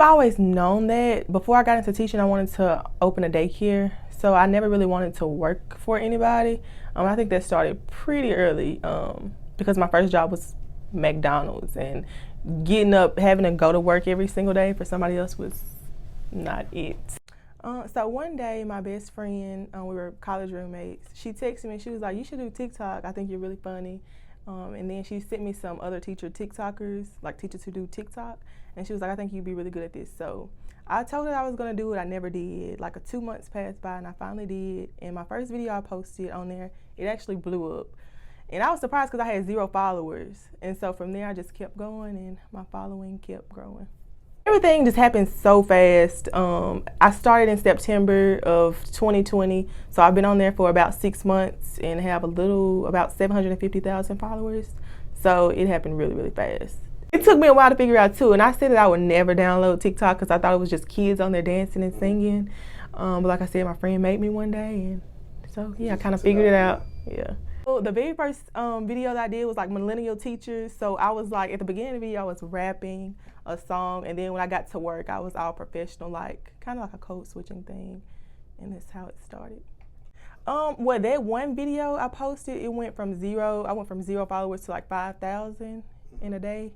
I've always known that. Before I got into teaching, I wanted to open a daycare. So I never really wanted to work for anybody. I think that started pretty early because my first job was McDonald's, and getting up, having to go to work every single day for somebody else was not it. So one day, my best friend, we were college roommates, she texted me and she was like, "You should do TikTok. I think you're really funny." And then she sent me some other teacher TikTokers, like teachers who do TikTok. And she was like, "I think you'd be really good at this." So I told her I was gonna do it. I never did. Like 2 months passed by and I finally did. And my first video I posted on there, it actually blew up. And I was surprised because I had 0 followers. And so from there I just kept going and my following kept growing. Everything just happened so fast. I started in September of 2020, so I've been on there for about 6 months and have about 750,000 followers. So it happened really, really fast. It took me a while to figure out too, and I said that I would never download TikTok because I thought it was just kids on there dancing and singing. But like I said, my friend made me one day, and so yeah, I kind of figured it out. Yeah. So the very first video that I did was like millennial teachers. So I was like, at the beginning of the video, I was rapping a song, and then when I got to work, I was all professional, like kind of like a code switching thing, and that's how it started. Well, that one video I posted, it went from 0. I went from 0 followers to like 5,000 in a day.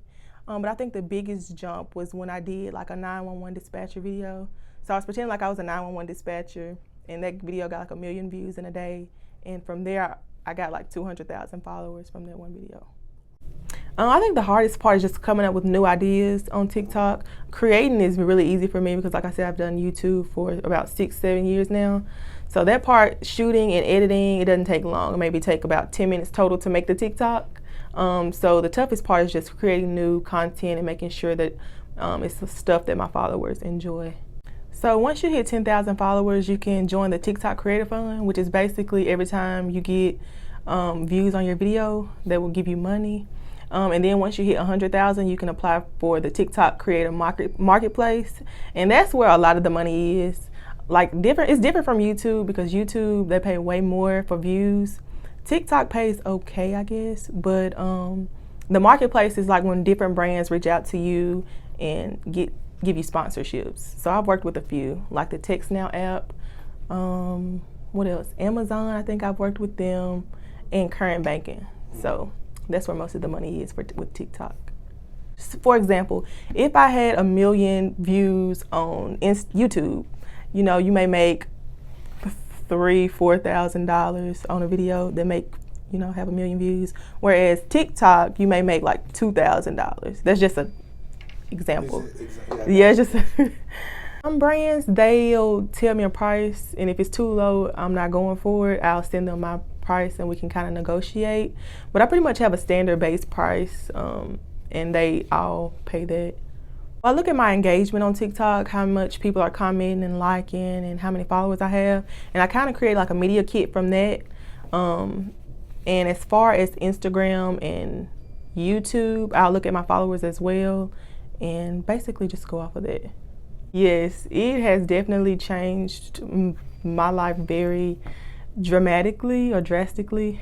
But I think the biggest jump was when I did like a 911 dispatcher video. So I was pretending like I was a 911 dispatcher, and that video got like 1 million views in a day. And from there, I got like 200,000 followers from that one video. I think the hardest part is just coming up with new ideas on TikTok. Creating is really easy for me because, like I said, I've done YouTube for about 6-7 years now. So that part, shooting and editing, it doesn't take long. It maybe take about 10 minutes total to make the TikTok. So the toughest part is just creating new content and making sure that it's the stuff that my followers enjoy. So once you hit 10,000 followers, you can join the TikTok Creator Fund, which is basically every time you get views on your video, they will give you money. And then once you hit 100,000, you can apply for the TikTok Creator Marketplace, and that's where a lot of the money is. Like it's different from YouTube because YouTube, they pay way more for views. TikTok pays okay, I guess, but the marketplace is like when different brands reach out to you and give you sponsorships. So I've worked with a few, like the TextNow app. What else? Amazon, I think I've worked with them, and Current Banking. So that's where most of the money is with TikTok. For example, if I had 1 million views on YouTube, you know, you may make $3,000-$4,000 on a video that have 1 million views. Whereas TikTok, you may make like $2,000. That's just an example. Yeah, it's just some brands, they'll tell me a price, and if it's too low, I'm not going for it. I'll send them my price and we can kind of negotiate. But I pretty much have a standard base price, and they all pay that. I look at my engagement on TikTok, how much people are commenting and liking, and how many followers I have, and I kind of create like a media kit from that. And as far as Instagram and YouTube, I'll look at my followers as well, and basically just go off of that. Yes, it has definitely changed my life very dramatically or drastically.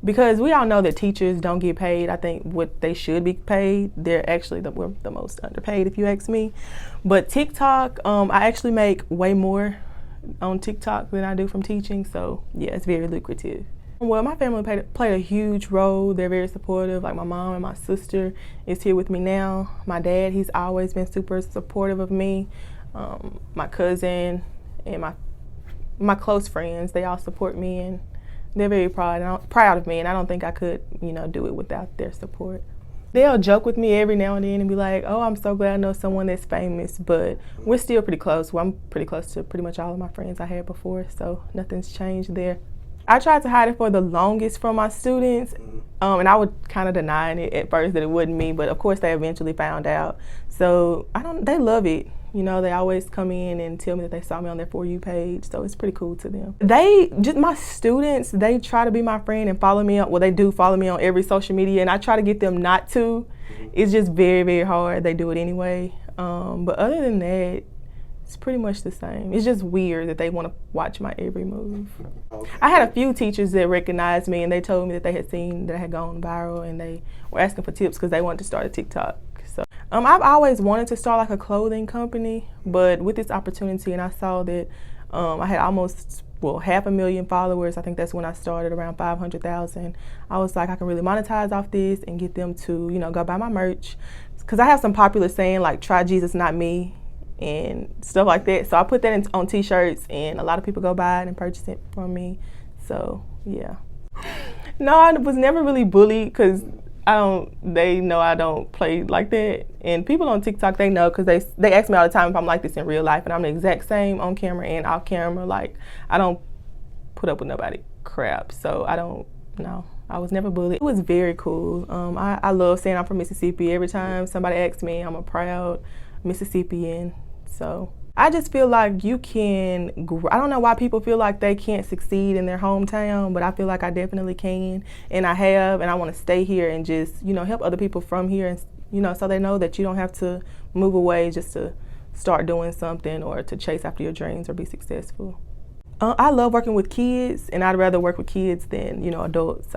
Because we all know that teachers don't get paid, I think, what they should be paid. They're actually we're the most underpaid, if you ask me. But TikTok, I actually make way more on TikTok than I do from teaching. So yeah, it's very lucrative. Well, my family played a huge role. They're very supportive. Like my mom and my sister is here with me now. My dad, he's always been super supportive of me. My cousin and my close friends, they all support me, and they're very proud of me, and I don't think I could, do it without their support. They'll joke with me every now and then and be like, "Oh, I'm so glad I know someone that's famous," but we're still pretty close. Well, I'm pretty close to pretty much all of my friends I had before, so nothing's changed there. I tried to hide it for the longest from my students, and I would kind of deny it at first that it wasn't me, but of course they eventually found out. So they love it. They always come in and tell me that they saw me on their For You page, so it's pretty cool to them. My students, they try to be my friend and follow me on, well, they do follow me on every social media, and I try to get them not to. It's just very, very hard. They do it anyway. But other than that, it's pretty much the same. It's just weird that they want to watch my every move. I had a few teachers that recognized me, and they told me that they had seen that I had gone viral, and they were asking for tips because they wanted to start a TikTok. So I've always wanted to start like a clothing company, but with this opportunity, and I saw that I had almost 500,000 followers. I think that's when I started, around 500,000. I was like, I can really monetize off this and get them to, go buy my merch. Because I have some popular saying like, try Jesus, not me, and stuff like that. So I put that on t-shirts, and a lot of people go buy it and purchase it from me. So yeah. No, I was never really bullied because they know I don't play like that. And people on TikTok, they know because they ask me all the time if I'm like this in real life, and I'm the exact same on camera and off camera. Like, I don't put up with nobody crap. So I was never bullied. It was very cool. I love saying I'm from Mississippi. Every time somebody asks me, I'm a proud Mississippian. So I just feel like you can, I don't know why people feel like they can't succeed in their hometown, but I feel like I definitely can, and I have, and I want to stay here and just, help other people from here, and, so they know that you don't have to move away just to start doing something or to chase after your dreams or be successful. I love working with kids, and I'd rather work with kids than, adults.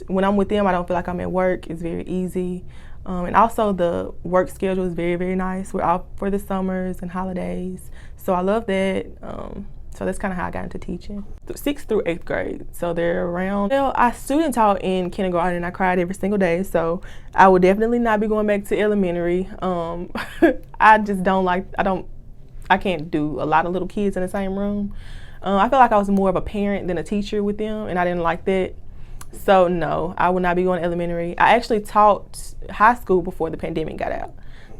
When I'm with them, I don't feel like I'm at work. It's very easy. And also the work schedule is very, very nice. We're off for the summers and holidays. So I love that. So that's kind of how I got into teaching. 6th through 8th grade. So they're around, I student taught in kindergarten, and I cried every single day. So I would definitely not be going back to elementary. I just I can't do a lot of little kids in the same room. I feel like I was more of a parent than a teacher with them, and I didn't like that. So no, I would not be going to elementary. I actually taught high school before the pandemic got out.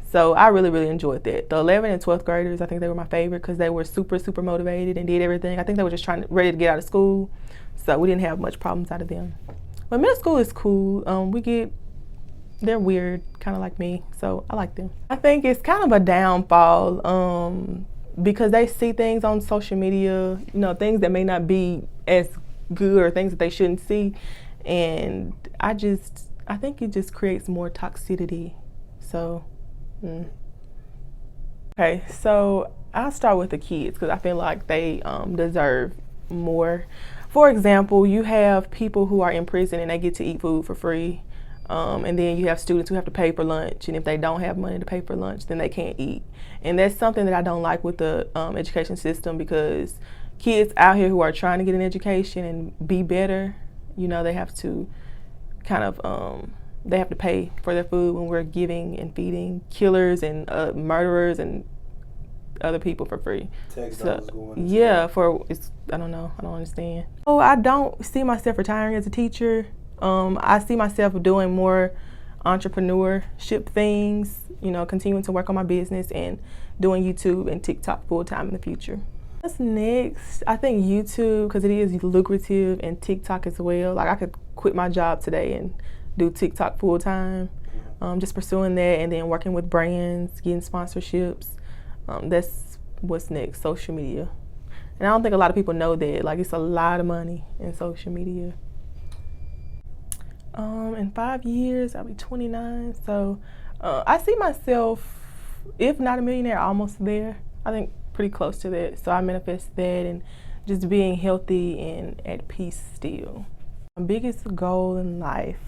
So I really, really enjoyed that. The 11th and 12th graders, I think they were my favorite because they were super, super motivated and did everything. I think they were just ready to get out of school. So we didn't have much problems out of them. But middle school is cool. They're weird, kind of like me. So I like them. I think it's kind of a downfall because they see things on social media, things that may not be as good or things that they shouldn't see, and I think it just creates more toxicity. So okay, so I'll start with the kids because I feel like they deserve more. For example, you have people who are in prison and they get to eat food for free, and then you have students who have to pay for lunch, and if they don't have money to pay for lunch, then they can't eat. And that's something that I don't like with the education system, because kids out here who are trying to get an education and be better, they have to they have to pay for their food when we're giving and feeding killers and murderers and other people for free. Yeah, I don't know, I don't understand. Oh, I don't see myself retiring as a teacher. I see myself doing more entrepreneurship things, continuing to work on my business and doing YouTube and TikTok full time in the future. What's next? I think YouTube, because it is lucrative, and TikTok as well. Like, I could quit my job today and do TikTok full time. Just pursuing that, and then working with brands, getting sponsorships. That's what's next, social media. And I don't think a lot of people know that. Like, it's a lot of money in social media. In 5 years, I'll be 29. So I see myself, if not a millionaire, almost there. I think pretty close to that. So I manifest that, and just being healthy and at peace still. My biggest goal in life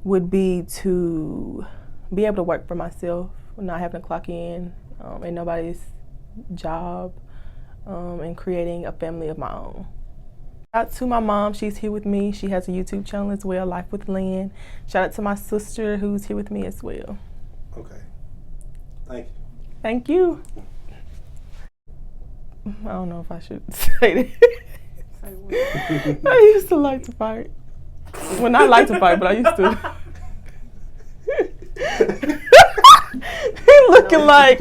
would be to be able to work for myself, not having to clock in in nobody's job, and creating a family of my own. Shout out to my mom, she's here with me. She has a YouTube channel as well, Life with Lynn. Shout out to my sister who's here with me as well. Okay. Thank you. Thank you. I don't know if I should say that. I used to like to fight. Well, not like to fight, but I used to. He looking like